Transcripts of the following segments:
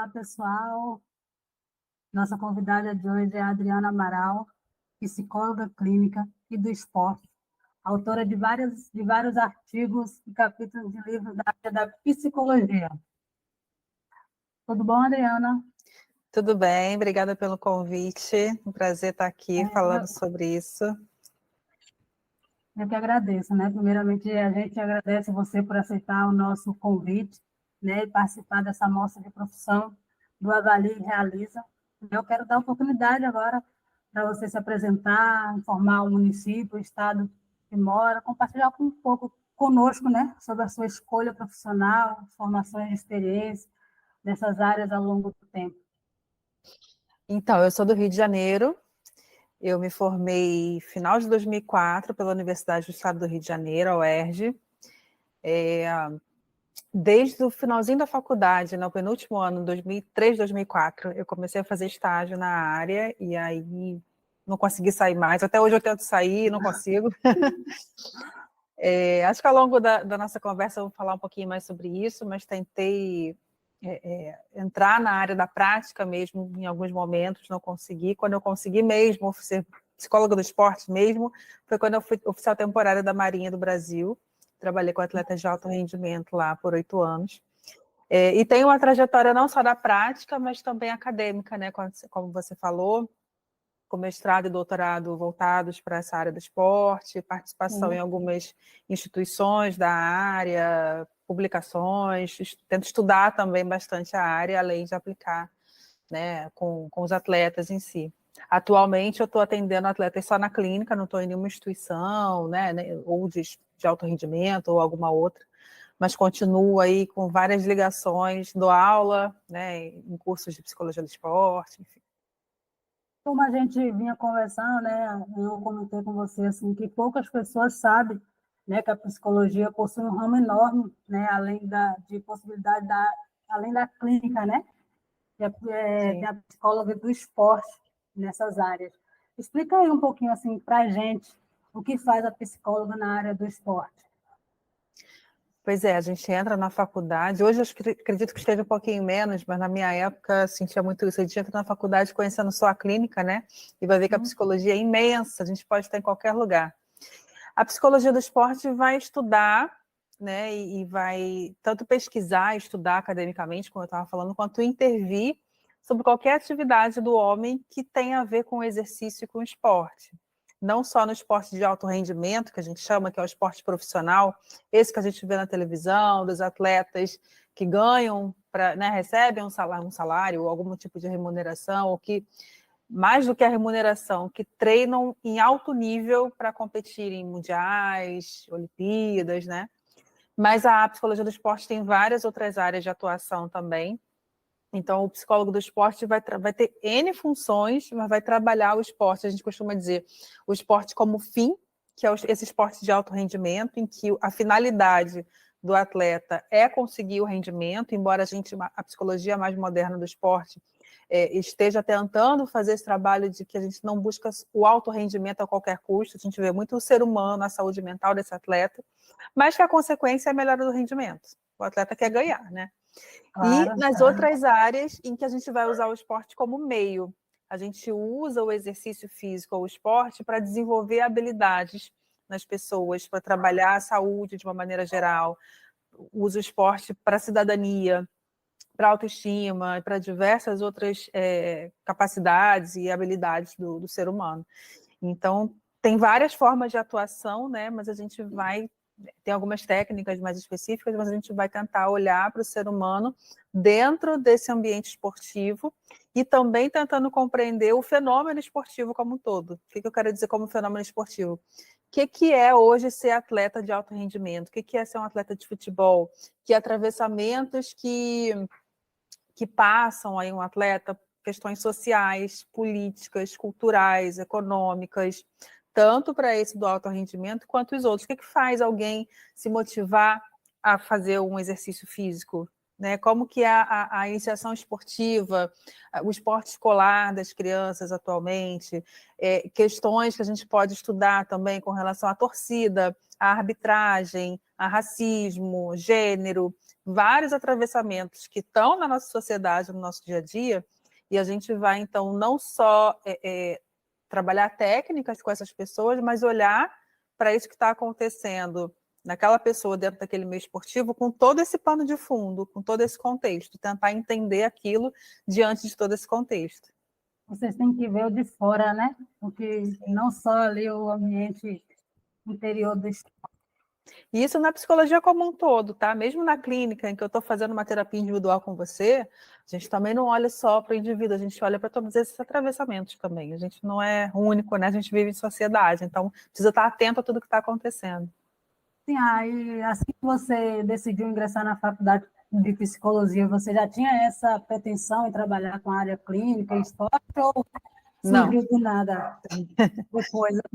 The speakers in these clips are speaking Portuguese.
Olá, pessoal. Nossa convidada de hoje é a Adriana Amaral, psicóloga clínica e do esporte, autora de vários artigos e capítulos de livros da área da psicologia. Tudo bom, Adriana? Tudo bem, obrigada pelo convite. Um prazer estar aqui falando sobre isso. Eu que agradeço, né? Primeiramente, a gente agradece você por aceitar o nosso convite, né? E participar dessa mostra de profissão do Avalie e Realiza. Eu quero dar oportunidade agora para você se apresentar, informar o município, o estado que mora, compartilhar um pouco conosco, né? Sobre a sua escolha profissional, formações e experiência nessas áreas ao longo do tempo. Então, eu sou do Rio de Janeiro. Eu me formei final de 2004 pela Universidade do Estado do Rio de Janeiro, a UERJ. Desde o finalzinho da faculdade, no penúltimo ano, 2003, 2004, eu comecei a fazer estágio na área e aí não consegui sair mais. Até hoje eu tento sair, não consigo. Acho que ao longo da nossa conversa eu vou falar um pouquinho mais sobre isso, mas tentei entrar na área da prática mesmo em alguns momentos, não consegui. Quando eu consegui mesmo ser psicóloga do esporte mesmo, foi quando eu fui oficial temporária da Marinha do Brasil. Trabalhei com atletas de alto rendimento lá por 8 anos. E tenho uma trajetória não só da prática, mas também acadêmica, né? Como você falou, com mestrado e doutorado voltados para essa área do esporte, participação em algumas instituições da área, publicações, tento estudar também bastante a área, além de aplicar, né, com os atletas em si. Atualmente eu estou atendendo atletas só na clínica, não estou em nenhuma instituição, né, ou de alto rendimento ou alguma outra, mas continuo aí com várias ligações, dou aula, né, em cursos de psicologia do esporte, enfim. Como a gente vinha conversando, né, eu comentei com você assim que poucas pessoas sabem, né, que a psicologia possui um ramo enorme, né, além de possibilidade além da clínica, né, tem a psicóloga do esporte nessas áreas. Explica aí um pouquinho assim para a gente o que faz a psicóloga na área do esporte. Pois é, a gente entra na faculdade, hoje eu acredito que esteja um pouquinho menos, mas na minha época sentia muito isso, a gente entra na faculdade conhecendo só a clínica, né, e vai ver que a psicologia é imensa, a gente pode estar em qualquer lugar. A psicologia do esporte vai estudar, né, e vai tanto pesquisar, estudar academicamente, como eu estava falando, quanto intervir sobre qualquer atividade do homem que tenha a ver com o exercício e com o esporte. Não só no esporte de alto rendimento, que a gente chama, que é o esporte profissional, esse que a gente vê na televisão, dos atletas que ganham, né, recebem um salário ou algum tipo de remuneração, ou que, mais do que a remuneração, que treinam em alto nível para competir em mundiais, Olimpíadas, né? Mas a psicologia do esporte tem várias outras áreas de atuação também. Então, o psicólogo do esporte vai ter N funções, mas vai trabalhar o esporte. A gente costuma dizer o esporte como fim, que é esse esporte de alto rendimento, em que a finalidade do atleta é conseguir o rendimento, embora a psicologia mais moderna do esporte esteja tentando fazer esse trabalho de que a gente não busca o alto rendimento a qualquer custo, a gente vê muito o ser humano, a saúde mental desse atleta, mas que a consequência é a melhora do rendimento. O atleta quer ganhar, né? Claro, E nas outras áreas em que a gente vai usar o esporte como meio, a gente usa o exercício físico ou o esporte para desenvolver habilidades nas pessoas, para trabalhar a saúde de uma maneira geral, usa o esporte para a cidadania, para a autoestima e para diversas outras capacidades e habilidades do ser humano. Então, tem várias formas de atuação, né? Mas a gente tem algumas técnicas mais específicas, mas a gente vai tentar olhar para o ser humano dentro desse ambiente esportivo e também tentando compreender o fenômeno esportivo como um todo. O que eu quero dizer como fenômeno esportivo? O que é hoje ser atleta de alto rendimento? O que é ser um atleta de futebol? Que atravessamentos que passam aí um atleta, questões sociais, políticas, culturais, econômicas, tanto para esse do alto rendimento quanto os outros. O que faz alguém se motivar a fazer um exercício físico, né? Como que é a iniciação esportiva, o esporte escolar das crianças atualmente, questões que a gente pode estudar também com relação à torcida, à arbitragem, a racismo, gênero, vários atravessamentos que estão na nossa sociedade, no nosso dia a dia, e a gente vai, então, não só trabalhar técnicas com essas pessoas, mas olhar para isso que está acontecendo naquela pessoa dentro daquele meio esportivo com todo esse pano de fundo, com todo esse contexto, tentar entender aquilo diante de todo esse contexto. Vocês têm que ver o de fora, né? Porque não só ali o ambiente interior do esporte. E isso na psicologia como um todo, tá? Mesmo na clínica em que eu estou fazendo uma terapia individual com você, a gente também não olha só para o indivíduo, a gente olha para todos esses atravessamentos também. A gente não é único, né? A gente vive em sociedade, então precisa estar atento a tudo que está acontecendo. Sim, aí assim que você decidiu ingressar na faculdade de psicologia, você já tinha essa pretensão em trabalhar com a área clínica e esporte ou Não. surgiu do nada depois?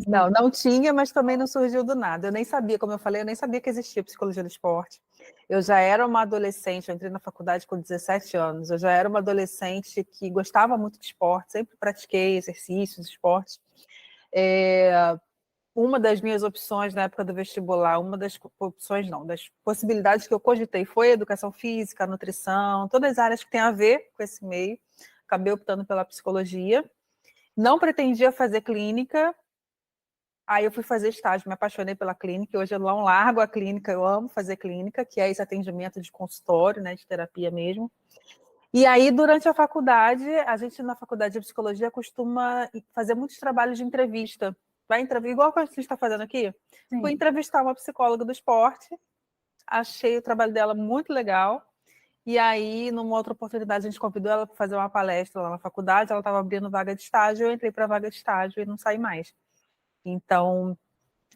Não, não tinha, mas também não surgiu do nada. Eu nem sabia, como eu falei, eu nem sabia que existia psicologia do esporte. Eu já era uma adolescente, eu entrei na faculdade com 17 anos, eu já era uma adolescente que gostava muito de esporte, sempre pratiquei exercícios, esportes. Uma das minhas opções na época do vestibular, uma das opções não, das possibilidades que eu cogitei foi educação física, nutrição, todas as áreas que têm a ver com esse meio. Acabei optando pela psicologia. Não pretendia fazer clínica, aí eu fui fazer estágio, me apaixonei pela clínica, e hoje eu não largo a clínica, eu amo fazer clínica, que é esse atendimento de consultório, né, de terapia mesmo. E aí, durante a faculdade, a gente na faculdade de psicologia costuma fazer muitos trabalhos de entrevista. Vai entrevistar, igual a gente está fazendo aqui. Sim. Fui entrevistar uma psicóloga do esporte, achei o trabalho dela muito legal, e aí, numa outra oportunidade, a gente convidou ela para fazer uma palestra lá na faculdade, ela estava abrindo vaga de estágio, eu entrei para a vaga de estágio e não saí mais. Então,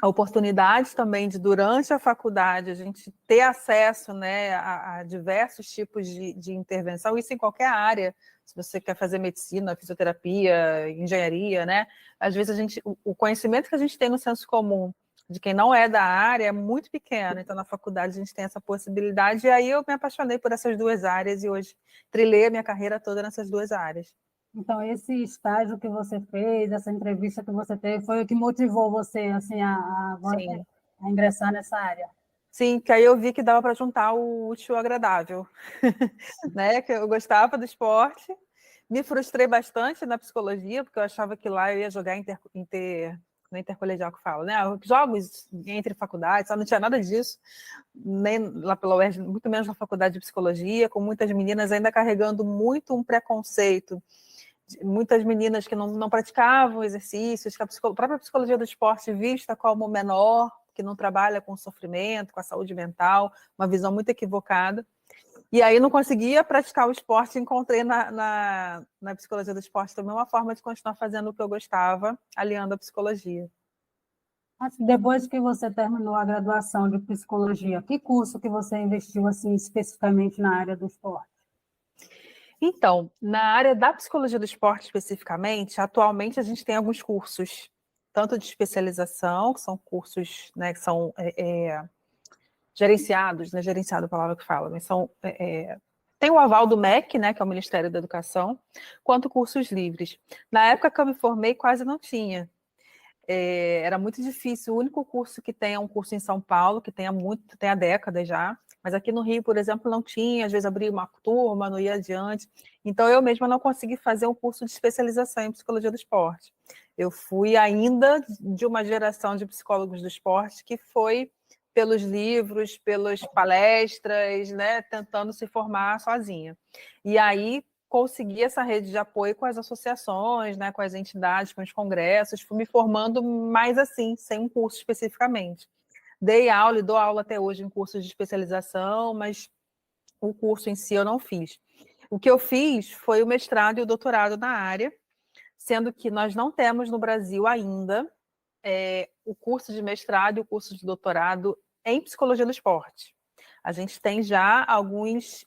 a oportunidade também de, durante a faculdade, a gente ter acesso, né, a diversos tipos de intervenção, isso em qualquer área, se você quer fazer medicina, fisioterapia, engenharia, né, às vezes o conhecimento que a gente tem no senso comum de quem não é da área é muito pequeno, então na faculdade a gente tem essa possibilidade, e aí eu me apaixonei por essas duas áreas e hoje trilhei a minha carreira toda nessas duas áreas. Então, esse estágio que você fez, essa entrevista que você teve, foi o que motivou você assim, Sim. a ingressar nessa área? Sim, que aí eu vi que dava para juntar o útil ao agradável, né? Que eu gostava do esporte, me frustrei bastante na psicologia, porque eu achava que lá eu ia jogar no intercolegial que fala, né? Jogos entre faculdades, só não tinha nada disso, nem lá pela UERJ, muito menos na faculdade de psicologia, com muitas meninas ainda carregando muito um preconceito, muitas meninas que não praticavam exercícios, que a própria psicologia do esporte vista como menor, que não trabalha com o sofrimento, com a saúde mental, uma visão muito equivocada. E aí não conseguia praticar o esporte, encontrei na psicologia do esporte também uma forma de continuar fazendo o que eu gostava, aliando a psicologia. Depois que você terminou a graduação de psicologia, que curso que você investiu assim especificamente na área do esporte? Então, na área da psicologia do esporte especificamente, atualmente a gente tem alguns cursos, tanto de especialização, que são cursos, né, que são gerenciados, não é gerenciado a palavra que fala, mas são tem o aval do MEC, né, que é o Ministério da Educação, quanto cursos livres. Na época que eu me formei, quase não tinha. Era muito difícil. O único curso que tem é um curso em São Paulo, que tem há décadas já, mas aqui no Rio, por exemplo, não tinha, às vezes abria uma turma, não ia adiante. Então, eu mesma não consegui fazer um curso de especialização em psicologia do esporte. Eu fui ainda de uma geração de psicólogos do esporte que foi pelos livros, pelas palestras, né, tentando se formar sozinha. E aí consegui essa rede de apoio com as associações, né, com as entidades, com os congressos, fui me formando mais assim, sem um curso especificamente. Dei aula e dou aula até hoje em cursos de especialização, mas o curso em si eu não fiz. O que eu fiz foi o mestrado e o doutorado na área, sendo que nós não temos no Brasil ainda o curso de mestrado e o curso de doutorado em psicologia do esporte. A gente tem já alguns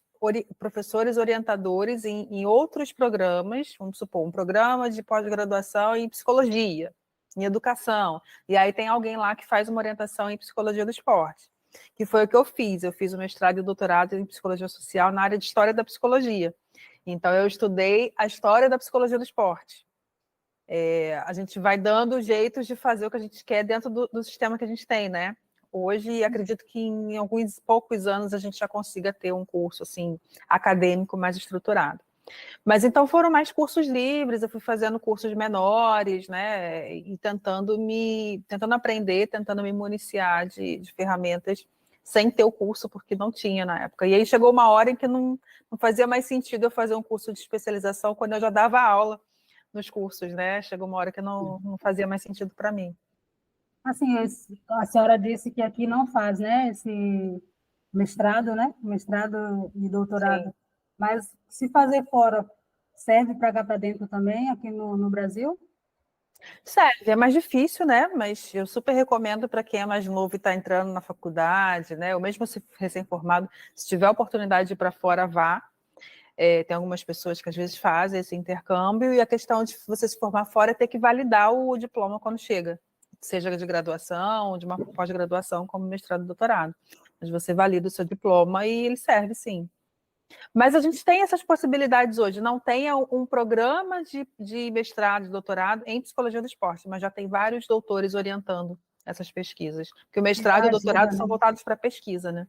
professores orientadores em outros programas, vamos supor, um programa de pós-graduação em psicologia, em educação, e aí tem alguém lá que faz uma orientação em psicologia do esporte. que foi o que eu fiz. Eu fiz o mestrado e o doutorado em psicologia social na área de história da psicologia. Então, eu estudei a história da psicologia do esporte. A gente vai dando jeitos de fazer o que a gente quer dentro do sistema que a gente tem, né? Hoje, acredito que em alguns poucos anos a gente já consiga ter um curso assim acadêmico mais estruturado. Mas então foram mais cursos livres, eu fui fazendo cursos menores, né? E tentando aprender, tentando me municiar de ferramentas sem ter o curso, porque não tinha na época. E aí chegou uma hora em que não fazia mais sentido eu fazer um curso de especialização quando eu já dava aula nos cursos, né? Chegou uma hora que não fazia mais sentido para mim. Assim, a senhora disse que aqui não faz, né, esse mestrado, né? Mestrado e Sim. doutorado. Mas se fazer fora, serve para cá para dentro também, aqui no Brasil? Serve, é mais difícil, né? Mas eu super recomendo para quem é mais novo e está entrando na faculdade, né? Ou mesmo se recém-formado, se tiver a oportunidade de ir para fora, vá. Tem algumas pessoas que às vezes fazem esse intercâmbio, e a questão de você se formar fora é ter que validar o diploma quando chega, seja de graduação, de uma pós-graduação, como mestrado e doutorado. Mas você valida o seu diploma e ele serve, sim. Mas a gente tem essas possibilidades hoje. Não tem um programa de mestrado, de doutorado em psicologia do esporte, mas já tem vários doutores orientando essas pesquisas. Porque o mestrado Já e o doutorado ajuda, são né? voltados para pesquisa, né?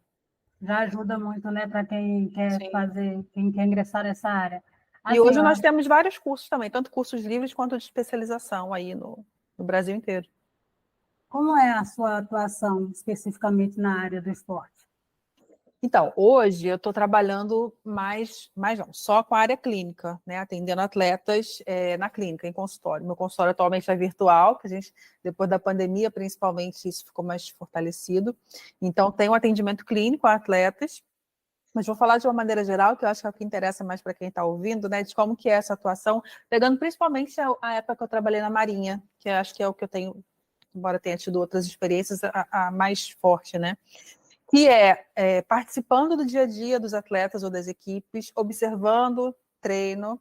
Já ajuda muito, né, para quem quer Sim. fazer, quem quer ingressar nessa área. E Assim, hoje ó, nós temos vários cursos também, tanto cursos livres quanto de especialização aí no Brasil inteiro. como é a sua atuação especificamente na área do esporte? Então, hoje eu estou trabalhando mais não, só com a área clínica, né? Atendendo atletas na clínica, em consultório. Meu consultório atualmente é virtual, que a gente, depois da pandemia, principalmente, isso ficou mais fortalecido. Então, tem um atendimento clínico a atletas, mas vou falar de uma maneira geral, que eu acho que é o que interessa mais para quem está ouvindo, né? De como que é essa atuação, pegando principalmente a época que eu trabalhei na Marinha, que eu acho que é o que eu tenho, embora tenha tido outras experiências, a mais forte, né? Que participando do dia a dia dos atletas ou das equipes, observando treino,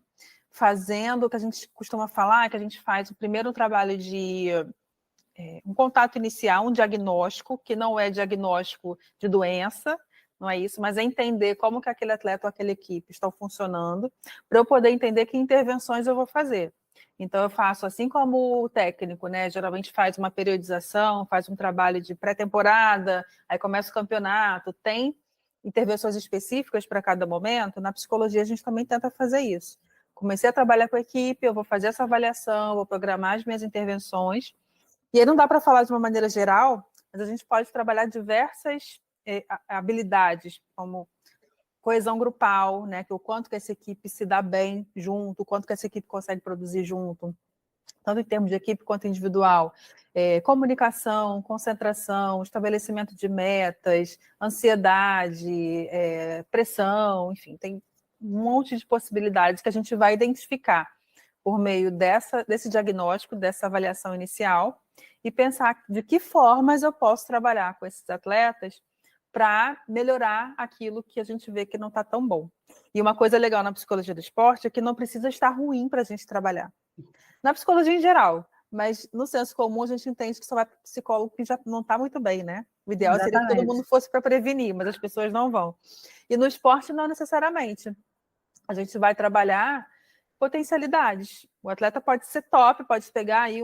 fazendo o que a gente costuma falar, que a gente faz o primeiro trabalho de um contato inicial, um diagnóstico, que não é diagnóstico de doença, não é isso, mas é entender como que aquele atleta ou aquela equipe estão funcionando, para eu poder entender que intervenções eu vou fazer. Então, eu faço assim como o técnico, né? Geralmente faz uma periodização, faz um trabalho de pré-temporada, aí começa o campeonato, tem intervenções específicas para cada momento. Na psicologia, a gente também tenta fazer isso. Comecei a trabalhar com a equipe, eu vou fazer essa avaliação, vou programar as minhas intervenções, e aí não dá para falar de uma maneira geral, mas a gente pode trabalhar diversas habilidades, como coesão grupal, né? Que o quanto que essa equipe se dá bem junto, o quanto que essa equipe consegue produzir junto, tanto em termos de equipe quanto individual. Comunicação, concentração, estabelecimento de metas, ansiedade, pressão, enfim, tem um monte de possibilidades que a gente vai identificar por meio desse diagnóstico, dessa avaliação inicial, e pensar de que formas eu posso trabalhar com esses atletas para melhorar aquilo que a gente vê que não está tão bom. E uma coisa legal na psicologia do esporte é que não precisa estar ruim para a gente trabalhar. Na psicologia em geral, mas no senso comum a gente entende que só vai para psicólogo que já não está muito bem, né? O ideal seria que todo mundo Exatamente. fosse para prevenir, mas as pessoas não vão. E no esporte não necessariamente. A gente vai trabalhar potencialidades. O atleta pode ser top, pode pegar aí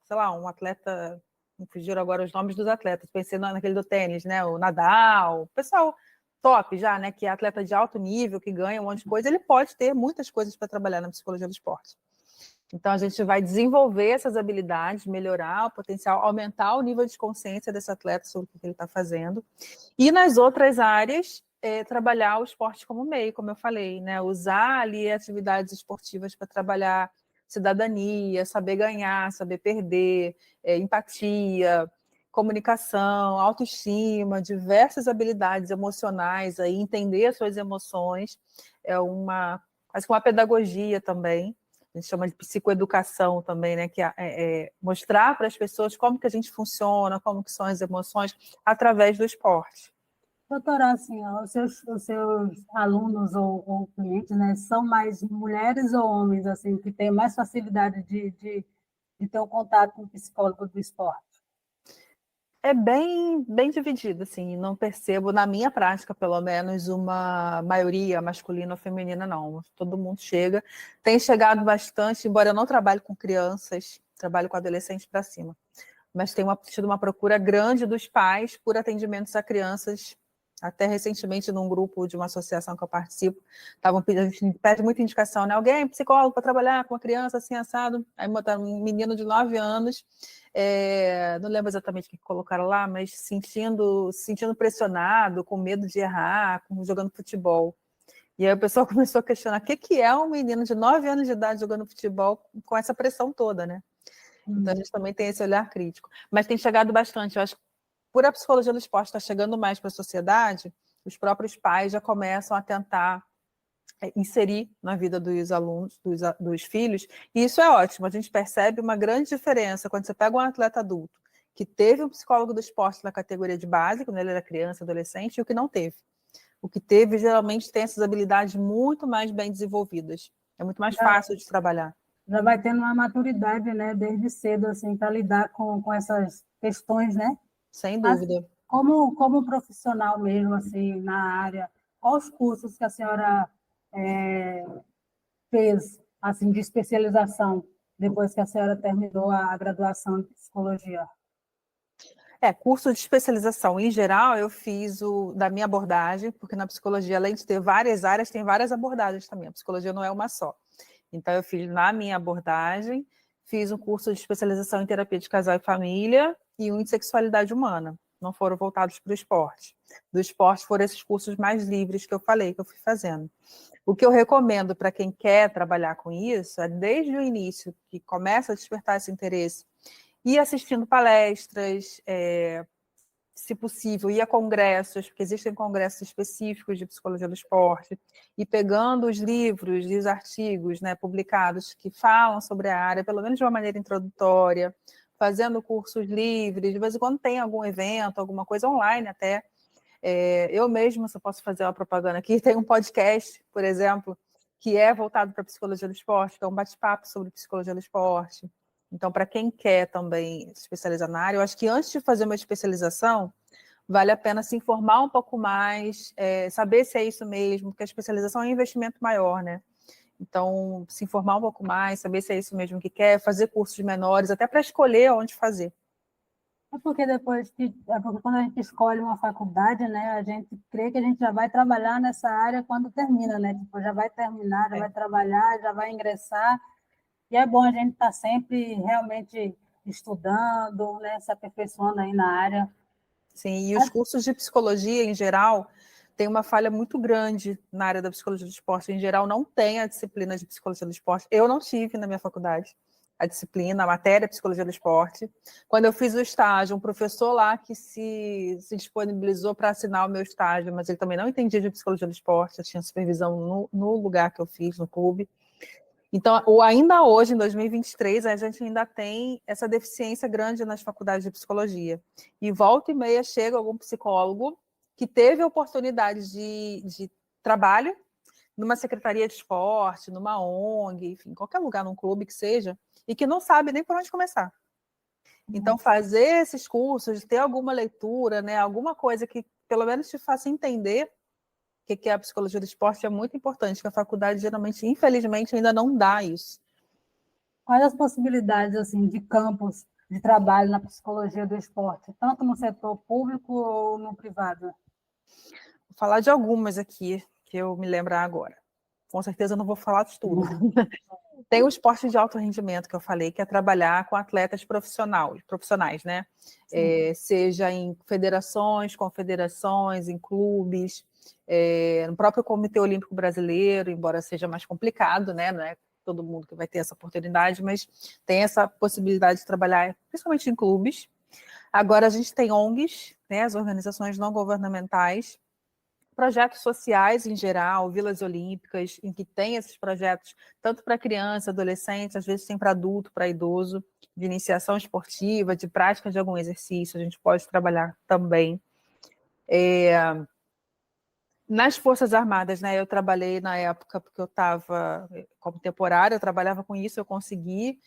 sei lá, um atleta, não fugiram agora os nomes dos atletas, pensei naquele do tênis, né? O Nadal, o pessoal top já, né? Que é atleta de alto nível, que ganha um monte de coisa, ele pode ter muitas coisas para trabalhar na psicologia do esporte. Então, a gente vai desenvolver essas habilidades, melhorar o potencial, aumentar o nível de consciência desse atleta sobre o que ele está fazendo. E nas outras áreas, trabalhar o esporte como meio, como eu falei, né? Usar ali atividades esportivas para trabalhar cidadania, saber ganhar, saber perder, empatia, comunicação, autoestima, diversas habilidades emocionais, aí, entender as suas emoções, quase que uma pedagogia também. A gente chama de psicoeducação também, né? Que é mostrar para as pessoas como que a gente funciona, como que são as emoções, através do esporte. Doutora, assim, ó, os seus alunos ou clientes, né, são mais mulheres ou homens, assim, que têm mais facilidade de ter um contato com o psicólogo do esporte? É bem dividido, assim, não percebo, na minha prática, pelo menos, uma maioria masculina ou feminina, não. Todo mundo chega. Tem chegado bastante, embora eu não trabalhe com crianças, trabalho com adolescentes para cima. Mas tem tido uma procura grande dos pais por atendimentos a crianças. Até recentemente, num grupo de uma associação que eu participo, estavam pedindo, pede muita indicação, né? Alguém, psicólogo, para trabalhar com uma criança assim, assado. Aí botaram um menino de 9 anos, não lembro exatamente o que colocaram lá, mas se sentindo pressionado, com medo de errar, jogando futebol. E aí o pessoal começou a questionar o que é um menino de 9 anos de idade jogando futebol com essa pressão toda, né? Então a gente também tem esse olhar crítico. Mas tem chegado bastante, eu acho que por a psicologia do esporte estar chegando mais para a sociedade, os próprios pais já começam a tentar inserir na vida dos alunos, dos filhos, e isso é ótimo. A gente percebe uma grande diferença quando você pega um atleta adulto que teve um psicólogo do esporte na categoria de base, quando ele era criança, adolescente, e o que não teve. O que teve geralmente tem essas habilidades muito mais bem desenvolvidas. É muito mais fácil de trabalhar. Já vai tendo uma maturidade, né, desde cedo, assim, para lidar com essas questões, né? Sem Mas, dúvida. como profissional mesmo, assim, na área, quais os cursos que a senhora fez, assim, de especialização, depois que a senhora terminou a graduação de psicologia? Curso de especialização, em geral, eu fiz o da minha abordagem, porque na psicologia, além de ter várias áreas, tem várias abordagens também. A psicologia não é uma só. Então, eu fiz na minha abordagem, fiz um curso de especialização em terapia de casal e família e um em sexualidade humana. Não foram voltados para o esporte. Do esporte foram esses cursos mais livres que eu falei, que eu fui fazendo. O que eu recomendo para quem quer trabalhar com isso é, desde o início, que começa a despertar esse interesse, ir assistindo palestras, se possível, ir a congressos, porque existem congressos específicos de psicologia do esporte, e pegando os livros e os artigos, né, publicados que falam sobre a área, pelo menos de uma maneira introdutória, fazendo cursos livres, de vez em quando tem algum evento, alguma coisa online até. Eu mesma, se eu posso fazer uma propaganda aqui, tem um podcast, por exemplo, que é voltado para a psicologia do esporte, que é um bate-papo sobre psicologia do esporte. Então, para quem quer também se especializar na área, eu acho que antes de fazer uma especialização, vale a pena se informar um pouco mais, saber se é isso mesmo, porque a especialização é um investimento maior, né? Então, se informar um pouco mais, saber se é isso mesmo que quer, fazer cursos menores, até para escolher onde fazer. Porque quando a gente escolhe uma faculdade, né, a gente crê que a gente já vai trabalhar nessa área quando termina, né? Tipo, já vai terminar, já vai trabalhar, já vai ingressar. E é bom a gente estar sempre realmente estudando, né, se aperfeiçoando aí na área. Sim, e os cursos de psicologia, em geral, tem uma falha muito grande na área da psicologia do esporte. Em geral, não tem a disciplina de psicologia do esporte. Eu não tive na minha faculdade a disciplina, a matéria psicologia do esporte. Quando eu fiz o estágio, um professor lá que se disponibilizou para assinar o meu estágio, mas ele também não entendia de psicologia do esporte, eu tinha supervisão no lugar que eu fiz, no clube. Então, ainda hoje, em 2023, a gente ainda tem essa deficiência grande nas faculdades de psicologia. E volta e meia chega algum psicólogo que teve a oportunidade de trabalho numa secretaria de esporte, numa ONG, enfim, qualquer lugar, num clube que seja, e que não sabe nem por onde começar. Então, fazer esses cursos, ter alguma leitura, né, alguma coisa que pelo menos te faça entender o que é a psicologia do esporte é muito importante, que a faculdade geralmente, infelizmente, ainda não dá isso. Quais as possibilidades assim de campos de trabalho na psicologia do esporte, tanto no setor público ou no privado? Vou falar de algumas aqui, que eu me lembro agora. Com certeza eu não vou falar de tudo. Tem o esporte de alto rendimento, que eu falei, que é trabalhar com atletas profissionais, né? Seja em federações, confederações, em clubes, no próprio Comitê Olímpico Brasileiro, embora seja mais complicado, né? Não é todo mundo que vai ter essa oportunidade, mas tem essa possibilidade de trabalhar principalmente em clubes. Agora a gente tem ONGs, né? As organizações não governamentais, projetos sociais em geral, vilas olímpicas, em que tem esses projetos tanto para criança, adolescente, às vezes tem para adulto, para idoso, de iniciação esportiva, de prática de algum exercício, a gente pode trabalhar também. Nas Forças Armadas, né, eu trabalhei na época, porque eu estava como temporária, eu trabalhava com isso, eu consegui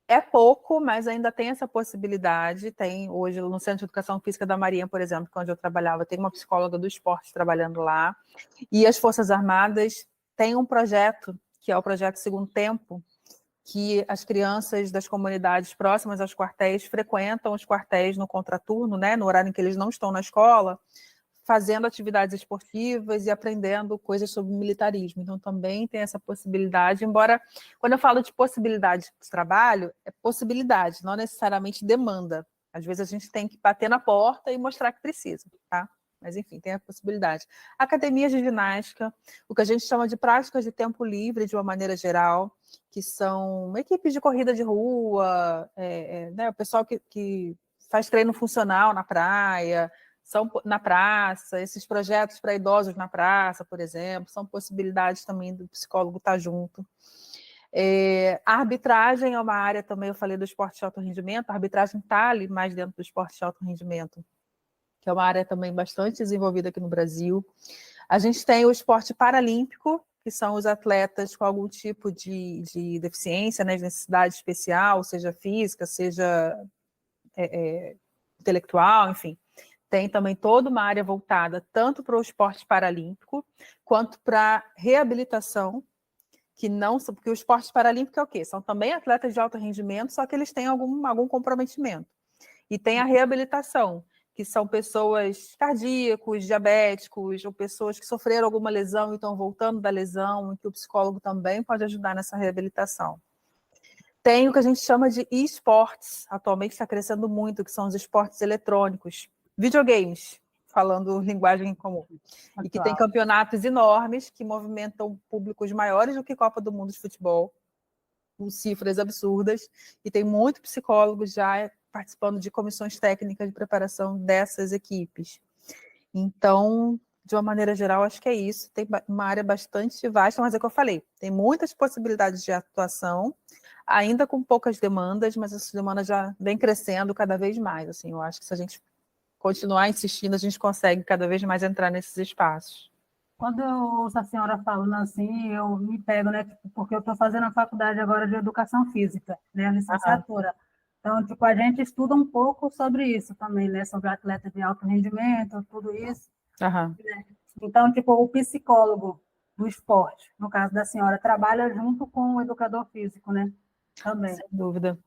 É pouco, mas ainda tem essa possibilidade. Tem hoje no Centro de Educação Física da Marinha, por exemplo, onde eu trabalhava, tem uma psicóloga do esporte trabalhando lá. E as Forças Armadas têm um projeto, que é o projeto Segundo Tempo, que as crianças das comunidades próximas aos quartéis frequentam os quartéis no contraturno, né, no horário em que eles não estão na escola, fazendo atividades esportivas e aprendendo coisas sobre militarismo. Então, também tem essa possibilidade, embora, quando eu falo de possibilidade de trabalho, é possibilidade, não necessariamente demanda. Às vezes a gente tem que bater na porta e mostrar que precisa, tá? Mas, enfim, tem a possibilidade. Academias de ginástica, o que a gente chama de práticas de tempo livre, de uma maneira geral, que são equipes de corrida de rua, né, o pessoal que faz treino funcional na praia, são na praça, esses projetos para idosos na praça, por exemplo, são possibilidades também do psicólogo estar junto. A arbitragem é uma área também, eu falei do esporte de alto rendimento, a arbitragem está ali mais dentro do esporte de alto rendimento, que é uma área também bastante desenvolvida aqui no Brasil. A gente tem o esporte paralímpico, que são os atletas com algum tipo de deficiência, né, de necessidade especial, seja física, seja intelectual, enfim. Tem também toda uma área voltada tanto para o esporte paralímpico, quanto para reabilitação, que não são, porque o esporte paralímpico é o quê? São também atletas de alto rendimento, só que eles têm algum comprometimento. E tem a reabilitação, que são pessoas cardíacos, diabéticos, ou pessoas que sofreram alguma lesão e estão voltando da lesão, e que o psicólogo também pode ajudar nessa reabilitação. Tem o que a gente chama de esportes, atualmente está crescendo muito, que são os esportes eletrônicos, videogames, falando linguagem comum, e que tem campeonatos enormes que movimentam públicos maiores do que Copa do Mundo de futebol, com cifras absurdas, e tem muito psicólogos já participando de comissões técnicas de preparação dessas equipes. Então, de uma maneira geral, acho que é isso. Tem uma área bastante vasta, mas é o que eu falei, tem muitas possibilidades de atuação, ainda com poucas demandas, mas essas demandas já vêm crescendo cada vez mais. Assim, eu acho que se a gente continuar insistindo, a gente consegue cada vez mais entrar nesses espaços. Quando eu ouço a senhora falando assim, eu me pego, né? Tipo, porque eu estou fazendo a faculdade agora de Educação Física, né? A licenciatura. Então, tipo, a gente estuda um pouco sobre isso também, né? Sobre atleta de alto rendimento, tudo isso. Aham. Né? Então, tipo, o psicólogo do esporte, no caso da senhora, trabalha junto com o educador físico, né? Também. Sem dúvida.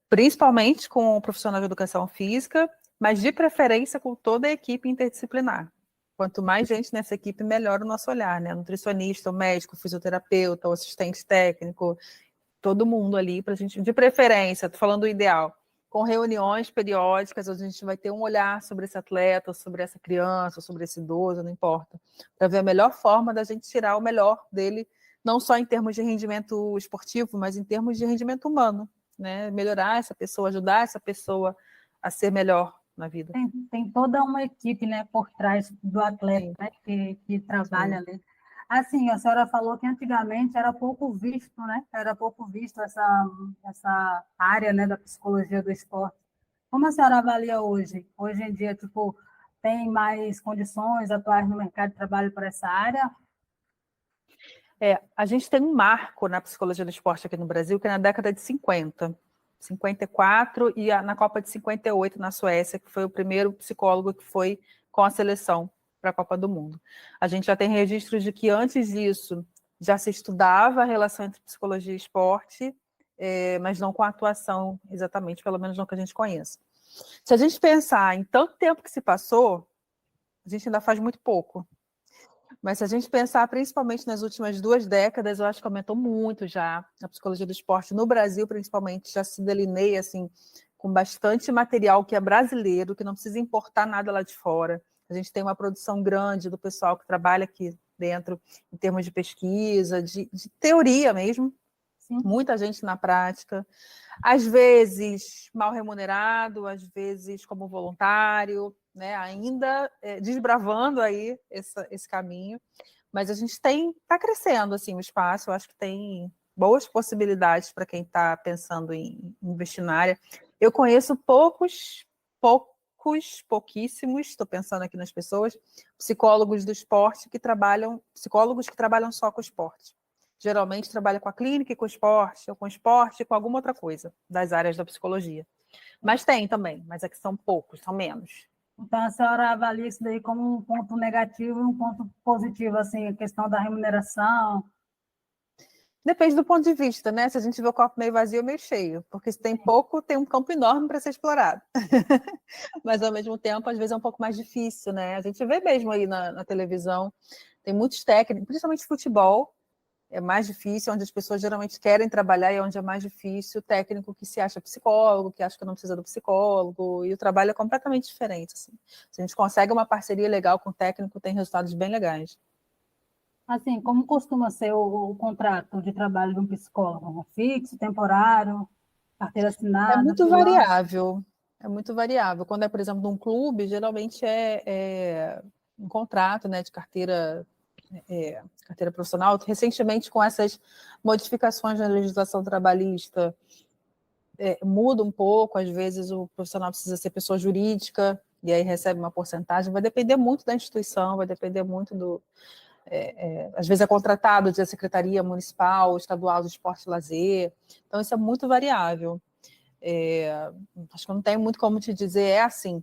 Principalmente com o profissional de educação física, mas de preferência com toda a equipe interdisciplinar. Quanto mais gente nessa equipe, melhor o nosso olhar, né? Nutricionista, o médico, o fisioterapeuta, o assistente técnico, todo mundo ali, para a gente, de preferência, estou falando do ideal, com reuniões periódicas, onde a gente vai ter um olhar sobre esse atleta, sobre essa criança, sobre esse idoso, não importa, para ver a melhor forma da gente tirar o melhor dele, não só em termos de rendimento esportivo, mas em termos de rendimento humano, né? Melhorar essa pessoa, ajudar essa pessoa a ser melhor na vida. Tem toda uma equipe, né, por trás do atleta, Sim, né, que trabalha sim. ali. Assim, a senhora falou que antigamente era pouco visto, né? Era pouco visto essa área, né, da psicologia do esporte. Como a senhora avalia hoje? Hoje em dia, tipo, tem mais condições atuais no mercado de trabalho para essa área? A gente tem um marco na psicologia do esporte aqui no Brasil, que é na década de 50, 54, e na Copa de 58, na Suécia, que foi o primeiro psicólogo que foi com a seleção para a Copa do Mundo. A gente já tem registros de que antes disso já se estudava a relação entre psicologia e esporte, mas não com a atuação exatamente, pelo menos não que a gente conheça. Se a gente pensar em tanto tempo que se passou, a gente ainda faz muito pouco. Mas se a gente pensar principalmente nas últimas 2 décadas, eu acho que aumentou muito já a psicologia do esporte. No Brasil, principalmente, já se delineia assim, com bastante material que é brasileiro, que não precisa importar nada lá de fora. A gente tem uma produção grande do pessoal que trabalha aqui dentro, em termos de pesquisa, de teoria mesmo, Sim. muita gente na prática, às vezes mal remunerado, às vezes como voluntário, né? Ainda desbravando aí esse caminho, mas a gente está crescendo assim o espaço, eu acho que tem boas possibilidades para quem está pensando em investir na área. Eu conheço pouquíssimos, estou pensando aqui nas pessoas, psicólogos do esporte psicólogos que trabalham só com o esporte. geralmente trabalha com a clínica e com o esporte, ou com o esporte e com alguma outra coisa das áreas da psicologia. Mas tem também, mas é que são poucos, são menos. Então, a senhora avalia isso daí como um ponto negativo e um ponto positivo, assim, a questão da remuneração. Depende do ponto de vista, né? Se a gente vê o copo meio vazio ou meio cheio, porque se tem pouco, tem um campo enorme para ser explorado. Mas, ao mesmo tempo, às vezes é um pouco mais difícil, né? A gente vê mesmo aí na televisão, tem muitos técnicos, principalmente futebol, é mais difícil, onde as pessoas geralmente querem trabalhar e onde é mais difícil, o técnico que se acha psicólogo, que acha que não precisa do psicólogo, e o trabalho é completamente diferente. Assim. Se a gente consegue uma parceria legal com o técnico, tem resultados bem legais. Assim, como costuma ser o contrato de trabalho de um psicólogo? Fixo, temporário, carteira É assinada, muito freelance? variável. É muito variável. Quando é, por exemplo, num clube, geralmente é um contrato, né, de carteira profissional. Recentemente, com essas modificações na legislação trabalhista, muda um pouco. Às vezes, o profissional precisa ser pessoa jurídica e aí recebe uma porcentagem. Vai depender muito da instituição, vai depender muito do... às vezes é contratado da Secretaria Municipal, Estadual do Esporte e Lazer. Então, isso é muito variável. Acho que não tem muito como te dizer, é assim.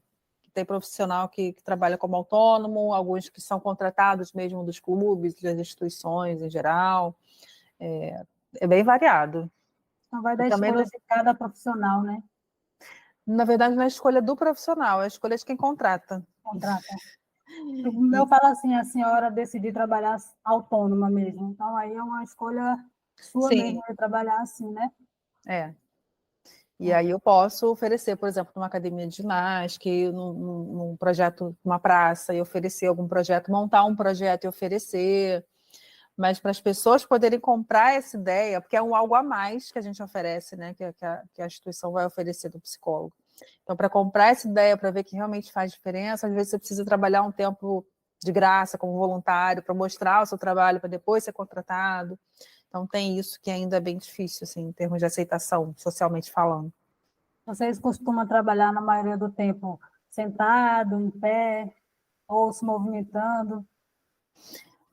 Tem profissional que trabalha como autônomo, alguns que são contratados mesmo dos clubes, das instituições em geral. É bem variado. Então, vai E da também, escolha de cada profissional, né? na verdade, não é a escolha do profissional, é a escolha de quem contrata. Contrata. E, Eu falo assim, a senhora decidir trabalhar autônoma mesmo. Então, aí é uma escolha sua mesmo sim, de trabalhar assim, né? é. E aí eu posso oferecer, por exemplo, numa academia de ginástica, num projeto, numa praça, e oferecer algum projeto, montar um projeto e oferecer. Mas para as pessoas poderem comprar essa ideia, porque é algo a mais que a gente oferece, né? Que a instituição vai oferecer do psicólogo. Então, para comprar essa ideia, para ver que realmente faz diferença, às vezes você precisa trabalhar um tempo de graça como voluntário, para mostrar o seu trabalho, para depois ser contratado. Então, tem isso que ainda é bem difícil, assim, em termos de aceitação, socialmente falando. Vocês costumam trabalhar na maioria do tempo sentado, em pé, ou se movimentando?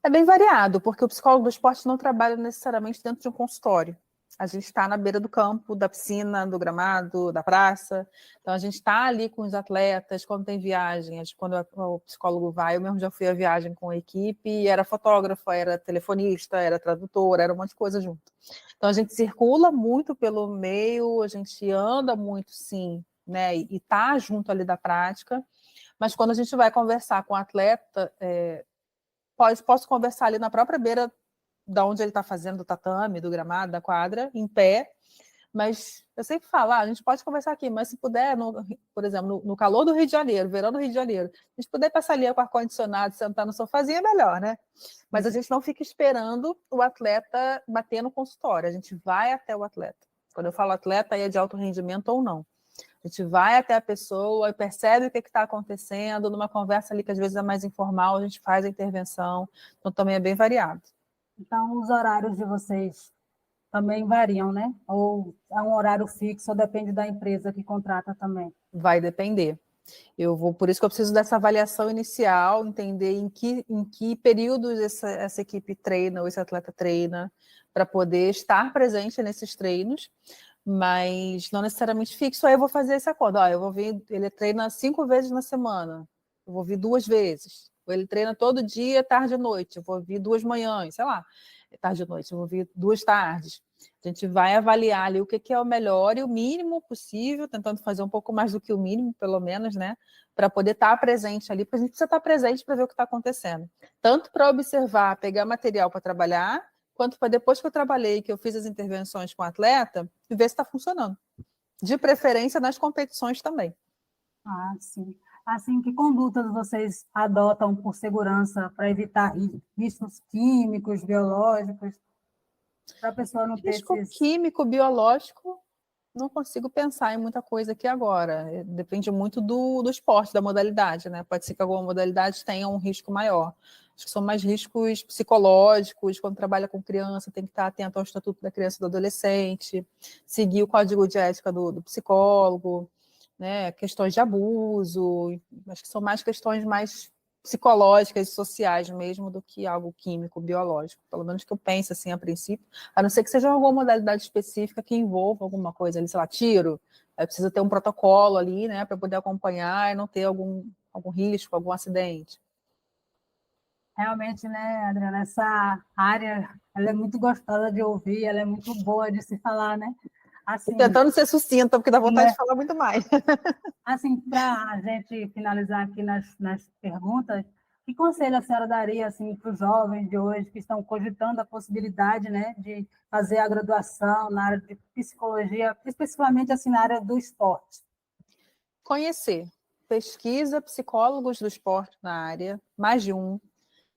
É bem variado, porque o psicólogo do esporte não trabalha necessariamente dentro de um consultório. A gente está na beira do campo, da piscina, do gramado, da praça. Então, a gente está ali com os atletas, quando tem viagem. Quando o psicólogo vai, eu mesmo já fui à viagem com a equipe, e era fotógrafa, era telefonista, era tradutora, era um monte de coisa junto. Então, a gente circula muito pelo meio, a gente anda muito, sim, né? E está junto ali da prática. Mas quando a gente vai conversar com o atleta, posso conversar ali na própria beira da onde ele está fazendo, do tatame, do gramado, da quadra, em pé, mas eu sempre falo, a gente pode conversar aqui, mas se puder, por exemplo, no calor do Rio de Janeiro, verão do Rio de Janeiro, a gente puder passar ali com ar-condicionado, sentar no sofazinho, é melhor, né? Mas a gente não fica esperando o atleta bater no consultório, a gente vai até o atleta. Quando eu falo atleta, aí é de alto rendimento ou não. A gente vai até a pessoa e percebe o que está acontecendo, numa conversa ali que às vezes é mais informal, a gente faz a intervenção, então também é bem variado. Então, os horários de vocês também variam, né? Ou é um horário fixo, ou depende da empresa que contrata também? Vai depender. Por isso que eu preciso dessa avaliação inicial, entender em que períodos essa equipe treina, ou esse atleta treina, para poder estar presente nesses treinos, mas não necessariamente fixo. Aí eu vou fazer esse acordo. Eu vou vir, ele treina 5 vezes na semana, eu vou vir 2 vezes. Ou ele treina todo dia, tarde e noite, eu vou vir 2 manhãs, sei lá, tarde e noite, eu vou vir 2 tardes. A gente vai avaliar ali o que é o melhor e o mínimo possível, tentando fazer um pouco mais do que o mínimo, pelo menos, né? Para poder estar presente ali, porque a gente precisa estar presente para ver o que está acontecendo. Tanto para observar, pegar material para trabalhar, quanto para depois que eu trabalhei, que eu fiz as intervenções com o atleta, e ver se está funcionando. De preferência nas competições também. Ah, sim. Assim, que condutas vocês adotam por segurança para evitar riscos químicos, biológicos, para a pessoa não ter Risco esses... químico, biológico, não consigo pensar em muita coisa aqui agora. Depende muito do esporte, da modalidade, né? Pode ser que alguma modalidade tenha um risco maior. Acho que são mais riscos psicológicos. Quando trabalha com criança, tem que estar atento ao estatuto da criança e do adolescente, seguir o código de ética do psicólogo, né? Questões de abuso. Acho que são mais questões mais psicológicas e sociais mesmo do que algo químico, biológico. Pelo menos que eu pense assim a princípio, a não ser que seja alguma modalidade específica que envolva alguma coisa ali, sei lá, tiro. Aí precisa ter um protocolo ali, né, para poder acompanhar e não ter algum risco, algum acidente. Realmente, né, Adriana, essa área, ela é muito gostosa de ouvir, ela é muito boa de se falar, né? Tô Assim, tentando ser sucinta, porque dá vontade né? de falar muito mais. Assim, para a gente finalizar aqui nas perguntas, que conselho a senhora daria assim, para os jovens de hoje que estão cogitando a possibilidade, né, de fazer a graduação na área de psicologia, especificamente assim, na área do esporte? Conhecer. Pesquisa psicólogos do esporte na área, mais de um.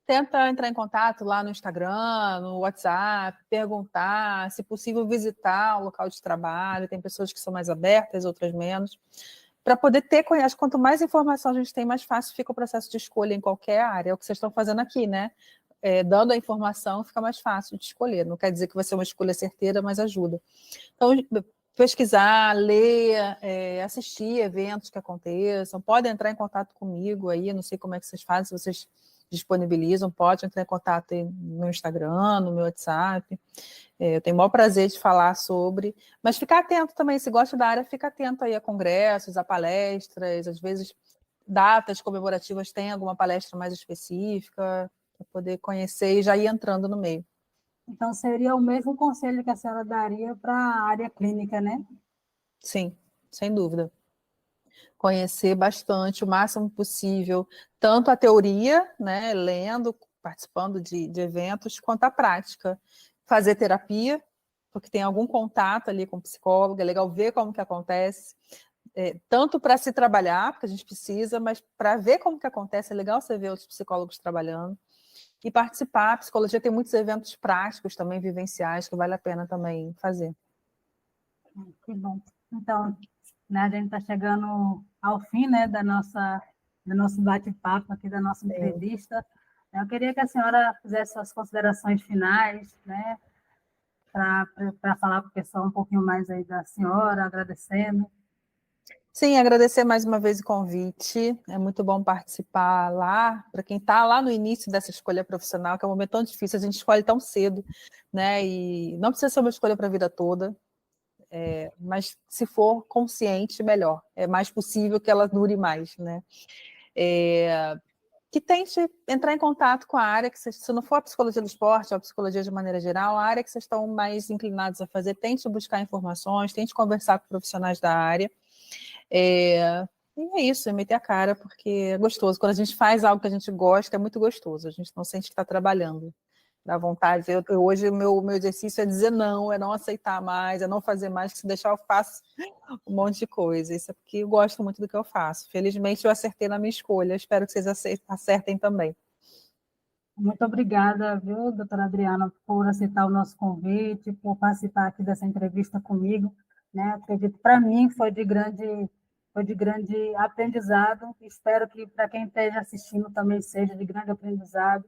Tenta entrar em contato lá no Instagram, no WhatsApp, perguntar, se possível visitar o local de trabalho. Tem pessoas que são mais abertas, outras menos. Para poder ter, acho que quanto mais informação a gente tem, mais fácil fica o processo de escolha em qualquer área. É o que vocês estão fazendo aqui, né? Dando a informação, fica mais fácil de escolher. Não quer dizer que vai ser uma escolha certeira, mas ajuda. Então, pesquisar, ler, assistir eventos que aconteçam, pode entrar em contato comigo aí, não sei como é que vocês fazem, se vocês disponibilizam, pode entrar em contato no meu Instagram, no meu WhatsApp. Eu tenho o maior prazer de falar sobre, mas ficar atento também, se gosta da área, fica atento aí a congressos, a palestras, às vezes datas comemorativas tem alguma palestra mais específica, para poder conhecer e já ir entrando no meio. Então, seria o mesmo conselho que a senhora daria para a área clínica, né? Sim, sem dúvida. Conhecer bastante, o máximo possível, tanto a teoria, né, lendo, participando de eventos, quanto a prática. Fazer terapia, porque tem algum contato ali com o psicólogo, é legal ver como que acontece, tanto para se trabalhar, porque a gente precisa, mas para ver como que acontece, é legal você ver outros psicólogos trabalhando, e participar. A psicologia tem muitos eventos práticos também, vivenciais, que vale a pena também fazer. Que bom. Então, né, a gente está chegando ao fim, né, do nosso bate-papo aqui, da nossa Sim. entrevista. Eu queria que a senhora fizesse suas considerações finais, né, para falar para o pessoal um pouquinho mais aí da senhora, agradecendo. Sim, agradecer mais uma vez o convite. É muito bom participar lá. Para quem está lá no início dessa escolha profissional, que é um momento tão difícil, a gente escolhe tão cedo, né? E não precisa ser uma escolha para a vida toda, mas se for consciente, melhor. É mais possível que ela dure mais, né? Que tente entrar em contato com a área que vocês, se não for a psicologia do esporte, ou a psicologia de maneira geral, a área que vocês estão mais inclinados a fazer, tente buscar informações, tente conversar com profissionais da área. E é isso, é meter a cara, porque é gostoso. Quando a gente faz algo que a gente gosta, é muito gostoso. A gente não sente que está trabalhando. Dá vontade. Hoje, o meu exercício é dizer não, é não aceitar mais, é não fazer mais, que se deixar eu faço um monte de coisa. Isso é porque eu gosto muito do que eu faço. Felizmente, eu acertei na minha escolha. Espero que vocês acertem também. Muito obrigada, viu, doutora Adriana, por aceitar o nosso convite, por participar aqui dessa entrevista comigo, né? Acredito, para mim, foi de grande aprendizado. Espero que para quem esteja assistindo também seja de grande aprendizado.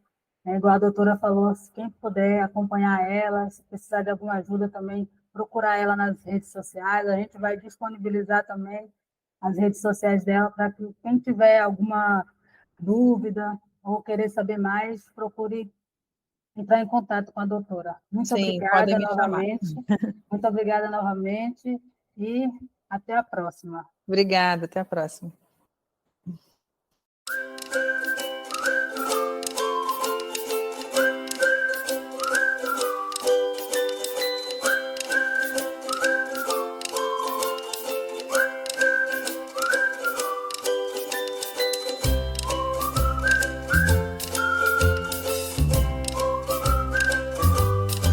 Igual a doutora falou, se quem puder acompanhar ela, se precisar de alguma ajuda também, procurar ela nas redes sociais. A gente vai disponibilizar também as redes sociais dela para que quem tiver alguma dúvida ou querer saber mais, procure entrar em contato com a doutora. Sim, podem me chamar. Muito obrigada novamente e até a próxima. Obrigada, até a próxima.